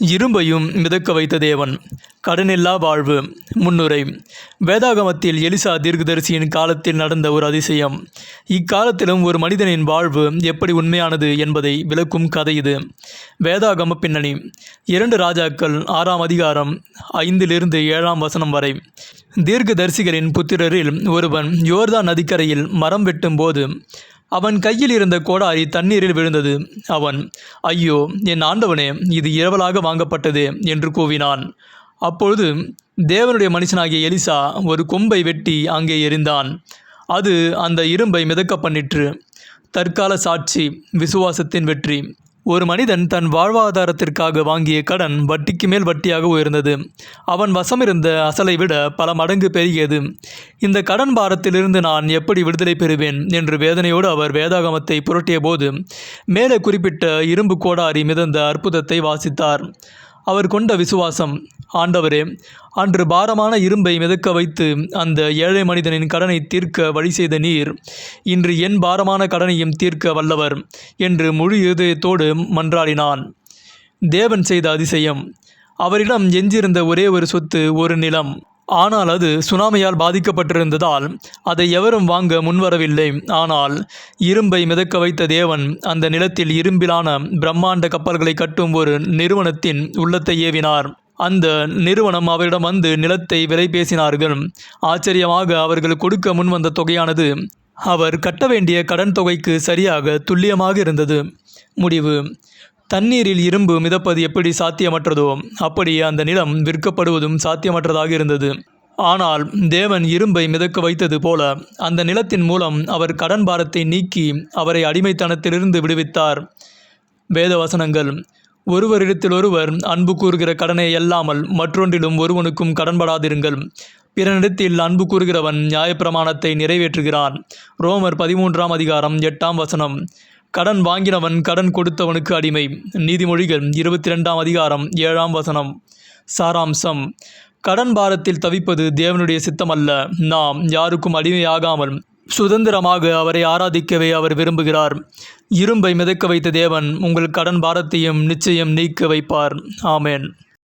இரும்பையும் மிதக்க வைத்த தேவன். கடனில்லா வாழ்வு. முன்னுரை. வேதாகமத்தில் எலிசா தீர்க்கதரிசியின் காலத்தில் நடந்த ஒரு அதிசயம். இக்காலத்திலும் ஒரு மனிதனின் வாழ்வு எப்படி உண்மையானது என்பதை விளக்கும் கதை இது. வேதாகம பின்னணி. 2 ராஜாக்கள் 6ஆம் அதிகாரம் 5-7 வரை. தீர்க்கதரிசிகளின் புத்திரரில் ஒருவன் யோர்தான் நதிக்கரையில் மரம் வெட்டும் போது அவன் கையில் இருந்த கோடாரி தண்ணீரில் விழுந்தது. அவன், ஐயோ, என் ஆண்டவனே, இது இரவலாக வாங்கப்பட்டது என்று கூவினான். அப்பொழுது தேவனுடைய மனுஷனாகிய எலிசா ஒரு கொம்பை வெட்டி அங்கே எறிந்தான். அது அந்த இரும்பை மிதக்க பண்ணிற்று. தற்கால சாட்சி. விசுவாசத்தின் வெற்றி. ஒரு மனிதன் தன் வாழ்வாதாரத்திற்காக வாங்கிய கடன் வட்டிக்கு மேல் வட்டியாக உயர்ந்தது. அவன் வசமிருந்த அசலை விட பல மடங்கு பெருகியது. இந்த கடன் பாரத்திலிருந்து நான் எப்படி விடுதலை பெறுவேன் என்று வேதனையோடு அவர் வேதாகமத்தை புரட்டிய போது மேலே குறிப்பிட்ட இரும்பு கோடாரி மிதந்த அற்புதத்தை வாசித்தார். அவர் கொண்ட விசுவாசம். ஆண்டவரே, அன்று பாரமான இரும்பை மிதக்க வைத்து அந்த ஏழை மனிதனின் கடனை தீர்க்க வழி செய்த நீர் இன்று என் பாரமான கடனையும் தீர்க்க வல்லவர் என்று முழு இதயத்தோடு மன்றாடினான். தேவன் செய்த அதிசயம். அவரிடம் எஞ்சியிருந்த ஒரே ஒரு சொத்து ஒரு நிலம். ஆனால் அது சுனாமியால் பாதிக்கப்பட்டிருந்ததால் அதை எவரும் வாங்க முன்வரவில்லை. ஆனால் இரும்பை மிதக்க வைத்த தேவன் அந்த நிலத்தில் இரும்பிலான பிரம்மாண்ட கப்பல்களை கட்டும் ஒரு நிறுவனத்தின் உள்ளத்தை ஏவினார். அந்த நிறுவனம் அவரிடம் வந்து நிலத்தை விலை பேசினார்கள். ஆச்சரியமாக அவர்கள் கொடுக்க முன்வந்த தொகையானது அவர் கட்ட வேண்டிய கடன் தொகைக்கு சரியாக துல்லியமாக இருந்தது. முடிவு. தண்ணீரில் இரும்பு மிதப்பது எப்படி சாத்தியமற்றதோ அப்படி அந்த நிலம் விற்கப்படுவதும் சாத்தியமற்றதாக இருந்தது. ஆனால் தேவன் இரும்பை மிதக்க வைத்தது போல அந்த நிலத்தின் மூலம் அவர் கடன் பாரத்தை நீக்கி அவரை அடிமைத்தனத்திலிருந்து விடுவித்தார். வேத வசனங்கள். ஒருவரிடத்தில் ஒருவர் அன்பு கூறுகிற கடனை அல்லாமல் மற்றொன்றிலும் ஒருவனுக்கும் கடன்படாதிருங்கள். பிறனிடத்தில் அன்பு கூறுகிறவன் நியாயப்பிரமாணத்தை நிறைவேற்றுகிறான். ரோமர் 13ஆம் அதிகாரம் 8ஆம் வசனம். கடன் வாங்கினவன் கடன் கொடுத்தவனுக்கு அடிமை. நீதிமொழிகள் 22ஆம் அதிகாரம் 7ஆம் வசனம். சாராம்சம். கடன் பாரத்தில் தவிப்பது தேவனுடைய சித்தமல்ல. நாம் யாருக்கும் அடிமையாகாமல் சுதந்திரமாக அவரை ஆராதிக்கவே அவர் விரும்புகிறார். இரும்பை மிதக்க வைத்த தேவன் உங்கள் கடன் பாரத்தையும் நிச்சயம் நீக்க வைப்பார். ஆமேன்.